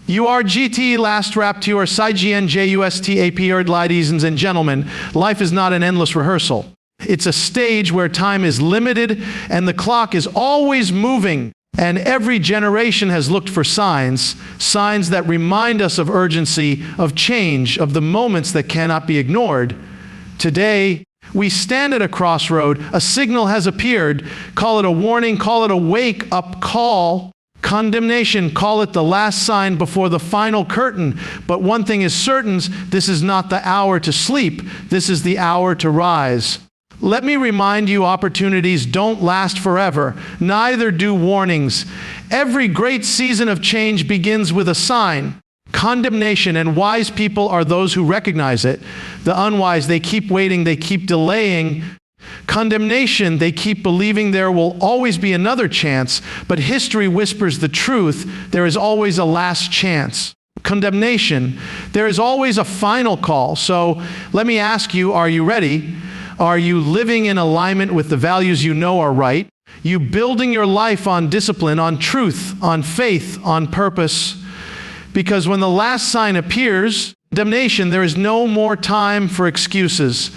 URGT last Rapture SIGNJUSTAP ladies and gentlemen, life is not an endless rehearsal. It's a stage where time is limited and the clock is always moving, and every generation has looked for signs that remind us of urgency, of change, of the moments that cannot be ignored. Today, we stand at a crossroad. A signal has appeared. Call it a warning, call it a wake-up call. Condemnation, call it the last sign before the final curtain. But one thing is certain, this is not the hour to sleep. This is the hour to rise. Let me remind you, opportunities don't last forever. Neither do warnings. Every great season of change begins with a sign. Condemnation, and wise people are those who recognize it. The unwise, they keep waiting, they keep delaying. Condemnation, they keep believing there will always be another chance, but history whispers the truth, there is always a last chance. Condemnation, there is always a final call. So let me ask you, are you ready? Are you living in alignment with the values you know are right? You building your life on discipline, on truth, on faith, on purpose? Because when the last sign appears, condemnation, there is no more time for excuses.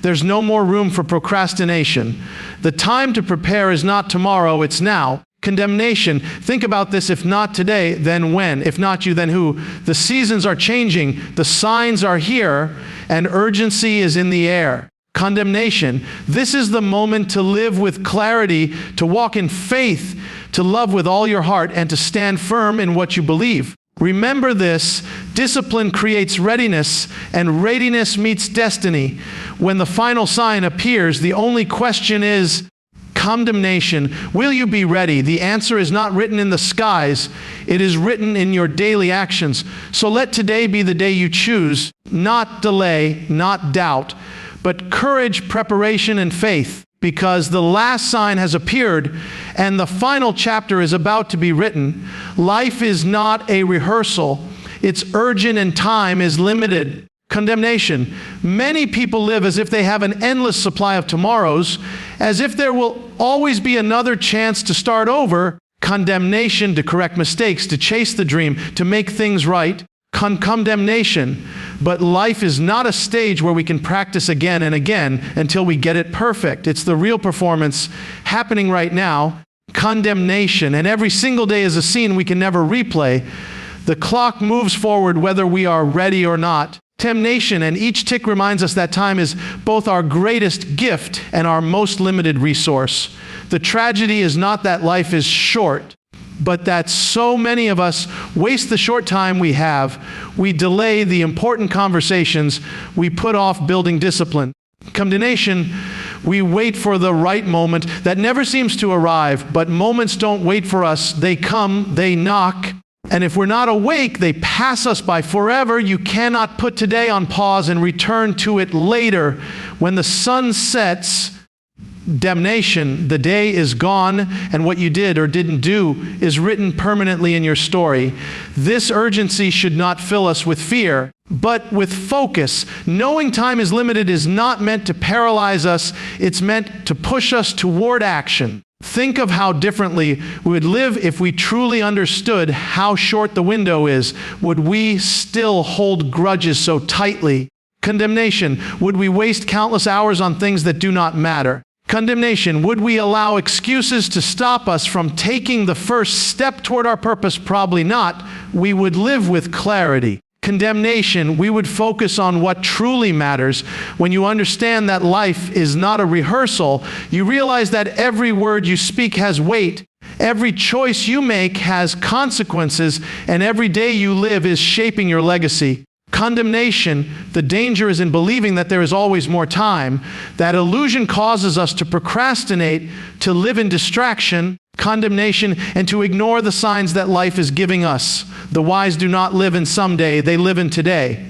There's no more room for procrastination. The time to prepare is not tomorrow, it's now. Condemnation, think about this: if not today, then when? If not you, then who? The seasons are changing, the signs are here, and urgency is in the air. Condemnation, this is the moment to live with clarity, to walk in faith, to love with all your heart, and to stand firm in what you believe. Remember this: discipline creates readiness, and readiness meets destiny. When the final sign appears, the only question is condemnation. Will you be ready? The answer is not written in the skies. It is written in your daily actions. So let today be the day you choose, not delay, not doubt, but courage, preparation, and faith. Because the last sign has appeared and the final chapter is about to be written. Life is not a rehearsal. It's urgent and time is limited. Condemnation. Many people live as if they have an endless supply of tomorrows, as if there will always be another chance to start over. Condemnation, to correct mistakes, to chase the dream, to make things right. Condemnation. But life is not a stage where we can practice again and again until we get it perfect. It's the real performance happening right now. Condemnation. And every single day is a scene we can never replay. The clock moves forward whether we are ready or not. Temptation, and each tick reminds us that time is both our greatest gift and our most limited resource. The tragedy is not that life is short, but that so many of us waste the short time we have. We delay the important conversations. We put off building discipline. Condemnation, we wait for the right moment that never seems to arrive, but moments don't wait for us. They come, they knock, and if we're not awake, they pass us by forever. You cannot put today on pause and return to it later. When the sun sets, damnation, the day is gone, and what you did or didn't do is written permanently in your story. This urgency should not fill us with fear, but with focus. Knowing time is limited is not meant to paralyze us. It's meant to push us toward action. Think of how differently we would live if we truly understood how short the window is. Would we still hold grudges so tightly? Condemnation, would we waste countless hours on things that do not matter? Condemnation, would we allow excuses to stop us from taking the first step toward our purpose? Probably not. We would live with clarity. Condemnation, we would focus on what truly matters. When you understand that life is not a rehearsal, you realize that every word you speak has weight, every choice you make has consequences, and every day you live is shaping your legacy. Condemnation, the danger is in believing that there is always more time. That illusion causes us to procrastinate, to live in distraction, condemnation, and to ignore the signs that life is giving us. The wise do not live in someday, they live in today.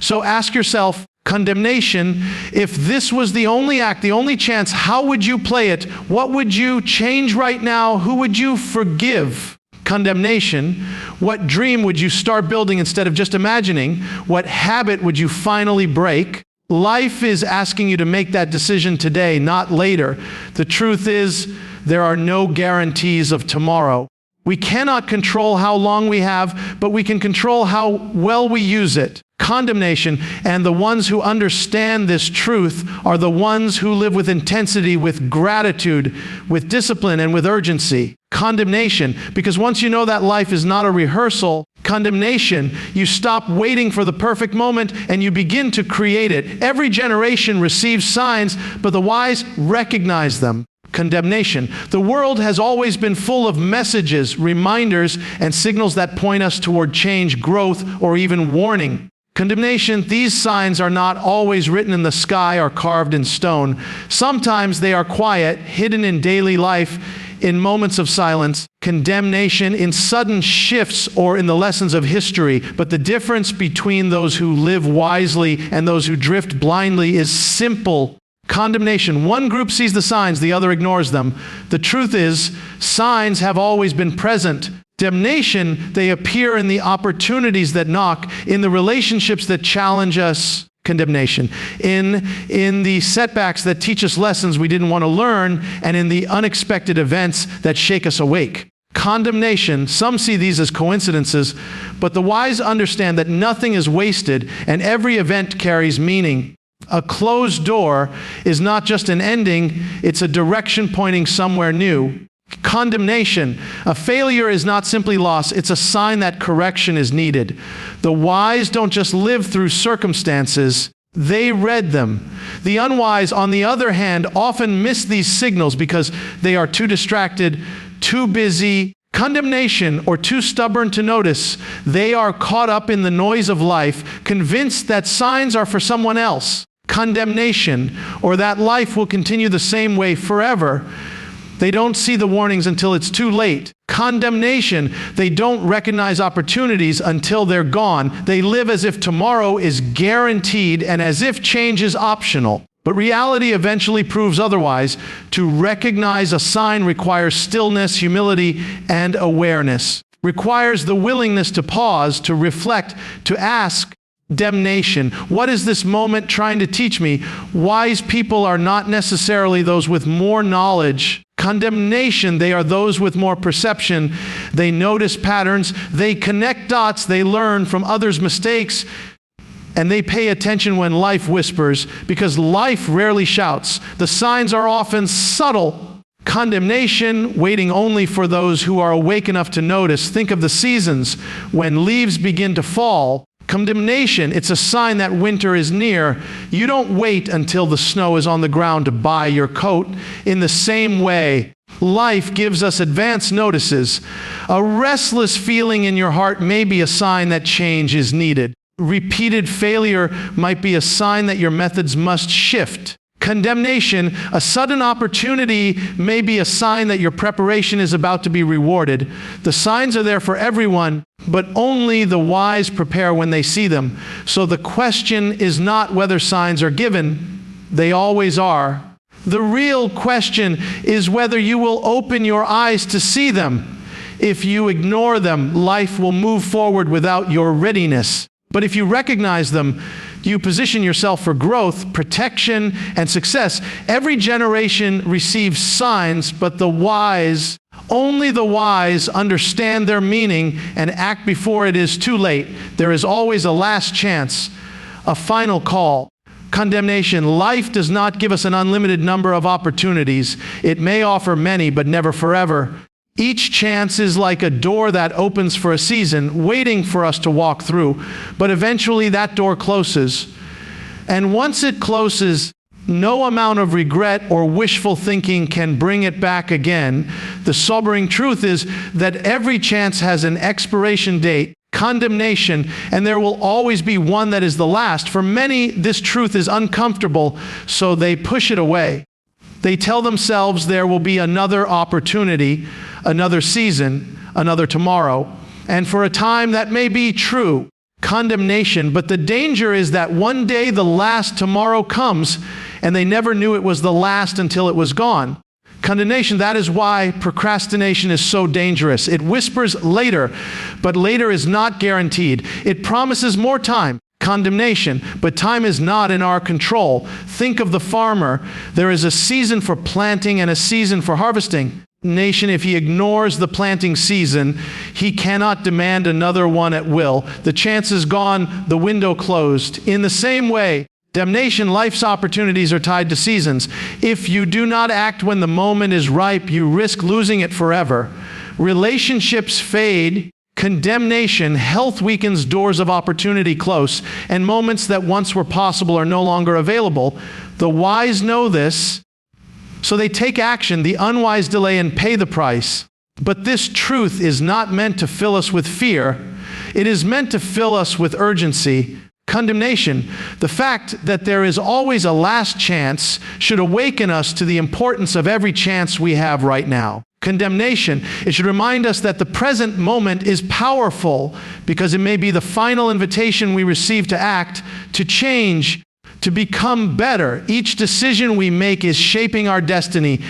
So ask yourself, condemnation, if this was the only act, the only chance, how would you play it? What would you change right now? Who would you forgive? Condemnation, what dream would you start building instead of just imagining? What habit would you finally break? Life is asking you to make that decision today, not later. The truth is, there are no guarantees of tomorrow. We cannot control how long we have, but we can control how well we use it. Condemnation, and the ones who understand this truth are the ones who live with intensity, with gratitude, with discipline, and with urgency. Condemnation, because once you know that life is not a rehearsal, condemnation, you stop waiting for the perfect moment and you begin to create it. Every generation receives signs, but the wise recognize them. Condemnation. The world has always been full of messages, reminders, and signals that point us toward change, growth, or even warning. Condemnation, these signs are not always written in the sky or carved in stone. Sometimes they are quiet, hidden in daily life, in moments of silence. Condemnation in sudden shifts or in the lessons of history. But the difference between those who live wisely and those who drift blindly is simple. Condemnation. One group sees the signs, the other ignores them. The truth is, signs have always been present. Damnation, they appear in the opportunities that knock, in the relationships that challenge us. Condemnation. In the setbacks that teach us lessons we didn't want to learn, and in the unexpected events that shake us awake. Condemnation, some see these as coincidences, but the wise understand that nothing is wasted and every event carries meaning. A closed door is not just an ending, it's a direction pointing somewhere new. Condemnation. A failure is not simply loss, it's a sign that correction is needed. The wise don't just live through circumstances, they read them. The unwise, on the other hand, often miss these signals because they are too distracted, too busy, condemnation, or too stubborn to notice. They are caught up in the noise of life, convinced that signs are for someone else. Condemnation, or that life will continue the same way forever. They don't see the warnings until it's too late. Condemnation, they don't recognize opportunities until they're gone. They live as if tomorrow is guaranteed and as if change is optional. But reality eventually proves otherwise. To recognize a sign requires stillness, humility, and awareness. Requires the willingness to pause, to reflect, to ask. Damnation. What is this moment trying to teach me? Wise people are not necessarily those with more knowledge. Condemnation, they are those with more perception. They notice patterns. They connect dots. They learn from others' mistakes. And they pay attention when life whispers, because life rarely shouts. The signs are often subtle. Condemnation, waiting only for those who are awake enough to notice. Think of the seasons when leaves begin to fall. Condemnation, it's a sign that winter is near. You don't wait until the snow is on the ground to buy your coat. In the same way, life gives us advance notices. A restless feeling in your heart may be a sign that change is needed. Repeated failure might be a sign that your methods must shift. Condemnation, a sudden opportunity may be a sign that your preparation is about to be rewarded. The signs are there for everyone, but only the wise prepare when they see them. So the question is not whether signs are given. They always are. The real question is whether you will open your eyes to see them. If you ignore them, life will move forward without your readiness. But if you recognize them, you position yourself for growth, protection, and success. Every generation receives signs, but only the wise understand their meaning and act before it is too late. There is always a last chance, a final call. Condemnation. Life does not give us an unlimited number of opportunities. It may offer many, but never forever. Each chance is like a door that opens for a season, waiting for us to walk through. But eventually that door closes. And once it closes, no amount of regret or wishful thinking can bring it back again. The sobering truth is that every chance has an expiration date, condemnation, and there will always be one that is the last. For many, this truth is uncomfortable, so they push it away. They tell themselves there will be another opportunity, another season, another tomorrow. And for a time that may be true, condemnation. But the danger is that one day the last tomorrow comes and they never knew it was the last until it was gone. Condemnation, that is why procrastination is so dangerous. It whispers later, but later is not guaranteed. It promises more time. Condemnation, but time is not in our control. Think of the farmer. There is a season for planting and a season for harvesting. Nation, if he ignores the planting season, he cannot demand another one at will. The chance is gone, the window closed. In the same way, damnation, life's opportunities are tied to seasons. If you do not act when the moment is ripe, you risk losing it forever. Relationships fade. Condemnation, health weakens, doors of opportunity close, and moments that once were possible are no longer available. The wise know this, so they take action. The unwise delay and pay the price. But this truth is not meant to fill us with fear. It is meant to fill us with urgency. Condemnation, the fact that there is always a last chance, should awaken us to the importance of every chance we have right now. Condemnation, it should remind us that the present moment is powerful because it may be the final invitation we receive to act, to change, to become better. Each decision we make is shaping our destiny,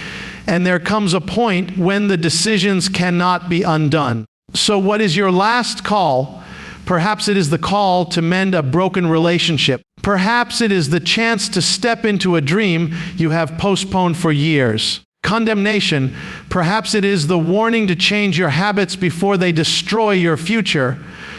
and there comes a point when the decisions cannot be undone. So what is your last call? Perhaps it is the call to mend a broken relationship. Perhaps it is the chance to step into a dream you have postponed for years. Condemnation, perhaps it is the warning to change your habits before they destroy your future.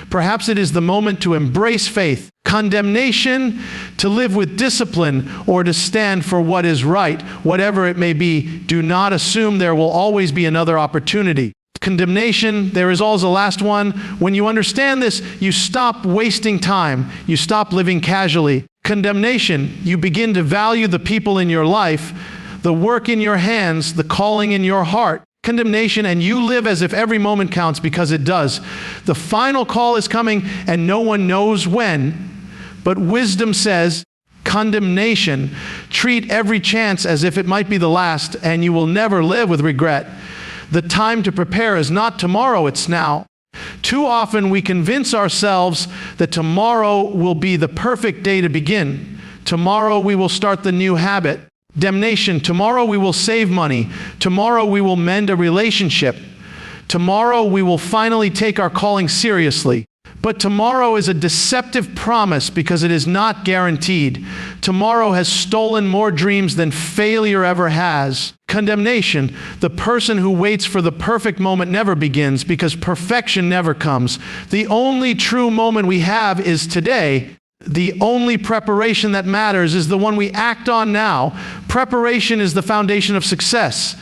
Perhaps it is the moment to embrace faith. Condemnation, to live with discipline or to stand for what is right. Whatever it may be, do not assume there will always be another opportunity. Condemnation, there is always a last one. When you understand this, you stop wasting time. You stop living casually. Condemnation, you begin to value the people in your life, the work in your hands, the calling in your heart. Condemnation, and you live as if every moment counts, because it does. The final call is coming and no one knows when, but wisdom says, condemnation, treat every chance as if it might be the last, and you will never live with regret. The time to prepare is not tomorrow, it's now. Too often we convince ourselves that tomorrow will be the perfect day to begin. Tomorrow we will start the new habit. Damnation, tomorrow we will save money. Tomorrow we will mend a relationship. Tomorrow we will finally take our calling seriously. But tomorrow is a deceptive promise because it is not guaranteed. Tomorrow has stolen more dreams than failure ever has. Condemnation, the person who waits for the perfect moment never begins because perfection never comes. The only true moment we have is today. The only preparation that matters is the one we act on now. Preparation is the foundation of success.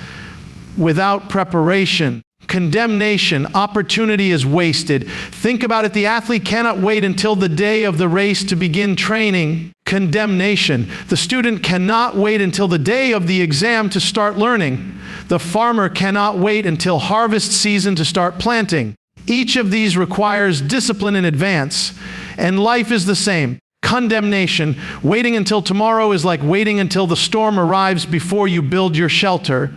Without preparation, condemnation, opportunity is wasted. Think about it. The athlete cannot wait until the day of the race to begin training. Condemnation, the student cannot wait until the day of the exam to start learning. The farmer cannot wait until harvest season to start planting. Each of these requires discipline in advance, and life is the same. Condemnation, waiting until tomorrow is like waiting until the storm arrives before you build your shelter.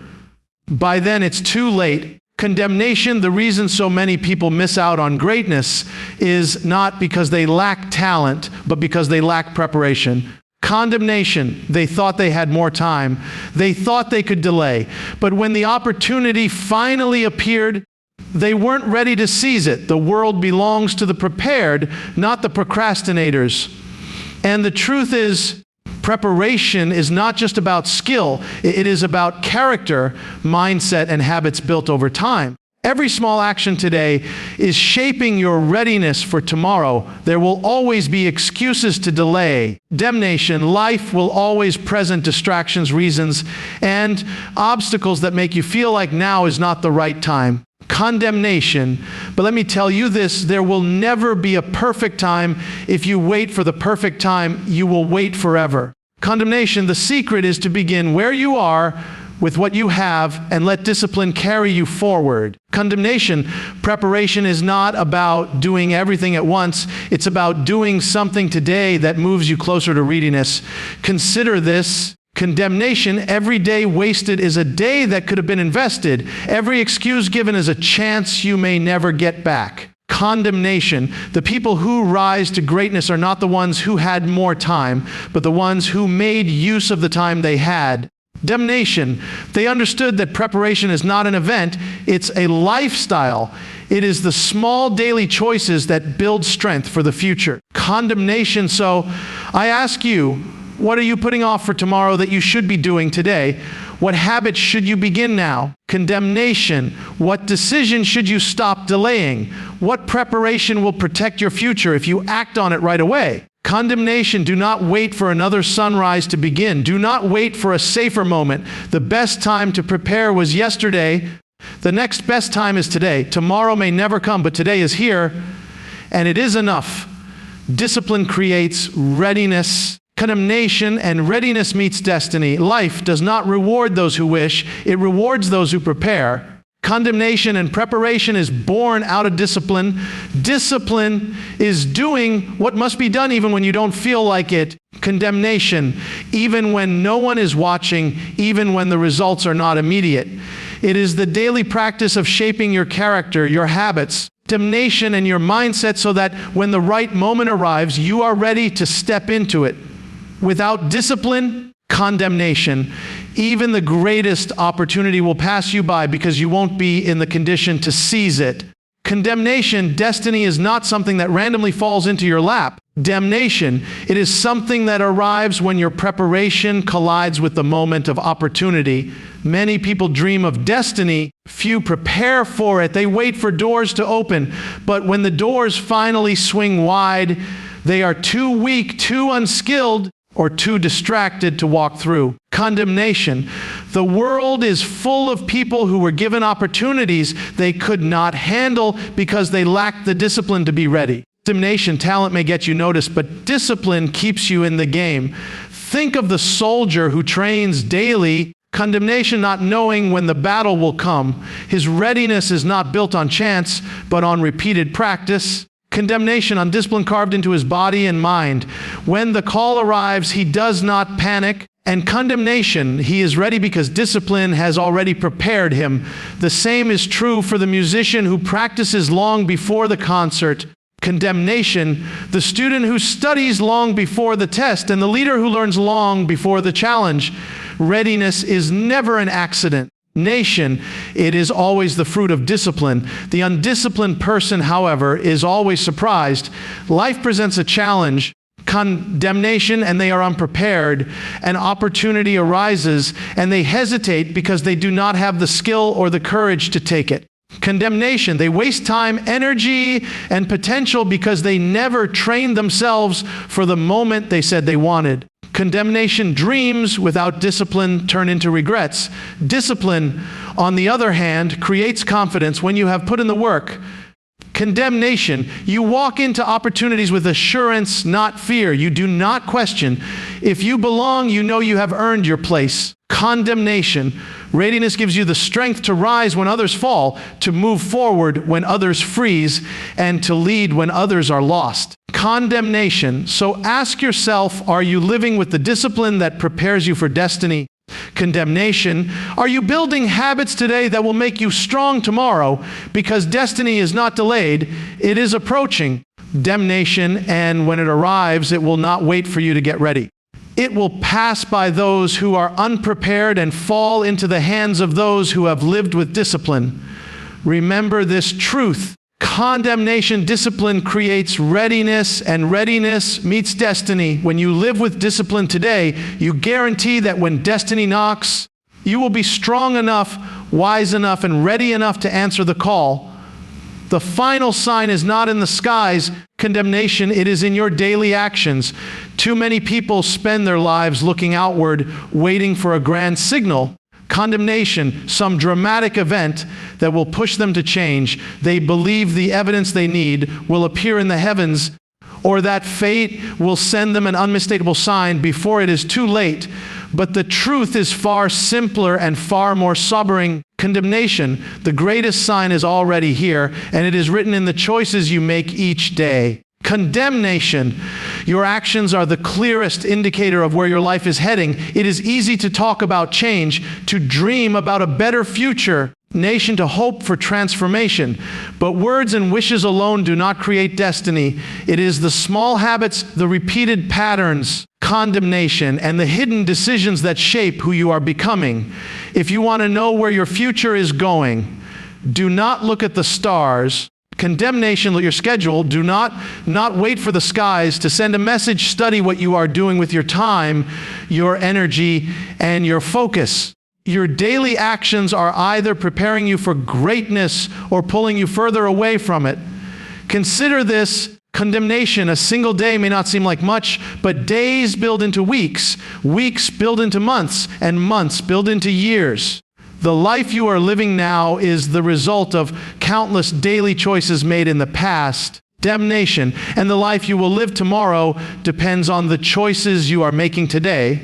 By then it's too late. Condemnation, the reason so many people miss out on greatness is not because they lack talent, but because they lack preparation. Condemnation, they thought they had more time. They thought they could delay. But when the opportunity finally appeared, they weren't ready to seize it. The world belongs to the prepared, not the procrastinators. And the truth is, preparation is not just about skill. It is about character, mindset, and habits built over time. Every small action today is shaping your readiness for tomorrow. There will always be excuses to delay. Damnation, life will always present distractions, reasons, and obstacles that make you feel like now is not the right time. Condemnation, but let me tell you this, there will never be a perfect time. If you wait for the perfect time, you will wait forever. Condemnation, the secret is to begin where you are with what you have and let discipline carry you forward. Condemnation, preparation is not about doing everything at once. It's about doing something today that moves you closer to readiness. Consider this. Condemnation, every day wasted is a day that could have been invested. Every excuse given is a chance you may never get back. Condemnation, the people who rise to greatness are not the ones who had more time, but the ones who made use of the time they had. Damnation, they understood that preparation is not an event, it's a lifestyle. It is the small daily choices that build strength for the future. Condemnation, so I ask you, what are you putting off for tomorrow that you should be doing today? What habit should you begin now? Condemnation. What decision should you stop delaying? What preparation will protect your future if you act on it right away? Condemnation. Do not wait for another sunrise to begin. Do not wait for a safer moment. The best time to prepare was yesterday. The next best time is today. Tomorrow may never come, but today is here, and it is enough. Discipline creates readiness. Condemnation and readiness meets destiny. Life does not reward those who wish. It rewards those who prepare. Condemnation and preparation is born out of discipline. Discipline is doing what must be done even when you don't feel like it. Condemnation, even when no one is watching, even when the results are not immediate. It is the daily practice of shaping your character, your habits, condemnation, and your mindset so that when the right moment arrives, you are ready to step into it. Without discipline, condemnation, even the greatest opportunity will pass you by because you won't be in the condition to seize it. Condemnation, destiny is not something that randomly falls into your lap. Damnation, it is something that arrives when your preparation collides with the moment of opportunity. Many people dream of destiny, few prepare for it. They wait for doors to open, but when the doors finally swing wide, they are too weak, too unskilled, or too distracted to walk through. Condemnation. The world is full of people who were given opportunities they could not handle because they lacked the discipline to be ready. Condemnation, talent may get you noticed, but discipline keeps you in the game. Think of the soldier who trains daily. Condemnation, not knowing when the battle will come. His readiness is not built on chance, but on repeated practice. Condemnation, on discipline carved into his body and mind. When the call arrives, he does not panic. And condemnation, he is ready because discipline has already prepared him. The same is true for the musician who practices long before the concert. Condemnation, the student who studies long before the test, and the leader who learns long before the challenge. Readiness is never an accident. Nation, it is always the fruit of discipline. The undisciplined person, however, is always surprised. Life presents a challenge, condemnation, and they are unprepared. An opportunity arises, and they hesitate because they do not have the skill or the courage to take it. Condemnation, they waste time, energy, and potential because they never trained themselves for the moment they said they wanted. Condemnation, dreams without discipline turn into regrets. Discipline, on the other hand, creates confidence when you have put in the work. Condemnation, you walk into opportunities with assurance, not fear. You do not question. If you belong, you know you have earned your place. Condemnation, readiness gives you the strength to rise when others fall, to move forward when others freeze, and to lead when others are lost. Condemnation, so ask yourself, are you living with the discipline that prepares you for destiny? Condemnation, are you building habits today that will make you strong tomorrow? Because destiny is not delayed, it is approaching. Damnation, and when it arrives, it will not wait for you to get ready. It will pass by those who are unprepared and fall into the hands of those who have lived with discipline. Remember this truth. Condemnation, discipline creates readiness, and readiness meets destiny. When you live with discipline today, you guarantee that when destiny knocks, you will be strong enough, wise enough, and ready enough to answer the call. The final sign is not in the skies, condemnation, it is in your daily actions. Too many people spend their lives looking outward, waiting for a grand signal. Condemnation, some dramatic event that will push them to change. They believe the evidence they need will appear in the heavens, or that fate will send them an unmistakable sign before it is too late. But the truth is far simpler and far more sobering. Condemnation, the greatest sign is already here, and it is written in the choices you make each day. Condemnation, your actions are the clearest indicator of where your life is heading. It is easy to talk about change, to dream about a better future, nation, to hope for transformation. But words and wishes alone do not create destiny. It is the small habits, the repeated patterns, condemnation, and the hidden decisions that shape who you are becoming. If you want to know where your future is going, do not look at the stars. Condemnation, your schedule. Do not wait for the skies to send a message. Study what you are doing with your time, your energy, and your focus. Your daily actions are either preparing you for greatness or pulling you further away from it. Consider this condemnation. A single day may not seem like much, but days build into weeks, weeks build into months, and months build into years. The life you are living now is the result of countless daily choices made in the past, damnation, and the life you will live tomorrow depends on the choices you are making today.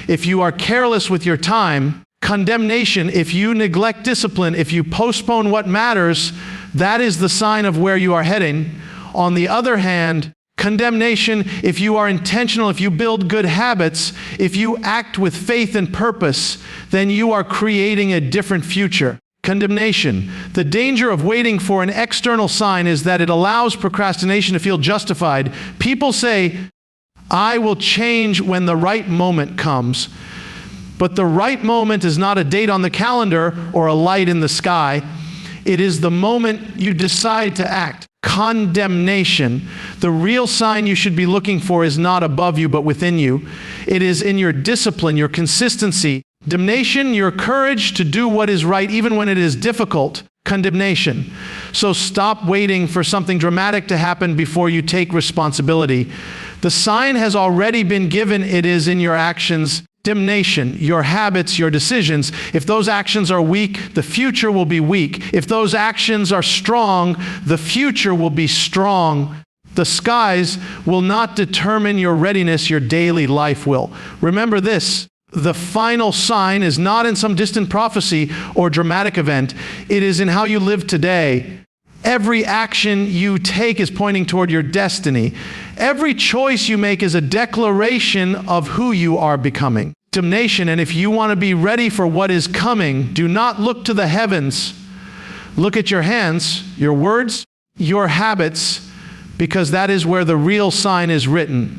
If you are careless with your time, condemnation, if you neglect discipline, if you postpone what matters, that is the sign of where you are heading. On the other hand, condemnation, if you are intentional, if you build good habits, if you act with faith and purpose, then you are creating a different future. Condemnation. The danger of waiting for an external sign is that it allows procrastination to feel justified. People say, I will change when the right moment comes. But the right moment is not a date on the calendar or a light in the sky. It is the moment you decide to act. Condemnation. The real sign you should be looking for is not above you, but within you. It is in your discipline, your consistency. Damnation, your courage to do what is right even when it is difficult. Condemnation. So stop waiting for something dramatic to happen before you take responsibility. The sign has already been given. It is in your actions. Damnation, your habits, your decisions. If those actions are weak, the future will be weak. If those actions are strong, the future will be strong. The skies will not determine your readiness, your daily life will. Remember this, the final sign is not in some distant prophecy or dramatic event. It is in how you live today. Every action you take is pointing toward your destiny. Every choice you make is a declaration of who you are becoming. Damnation, and if you want to be ready for what is coming, do not look to the heavens. Look at your hands, your words, your habits, because that is where the real sign is written.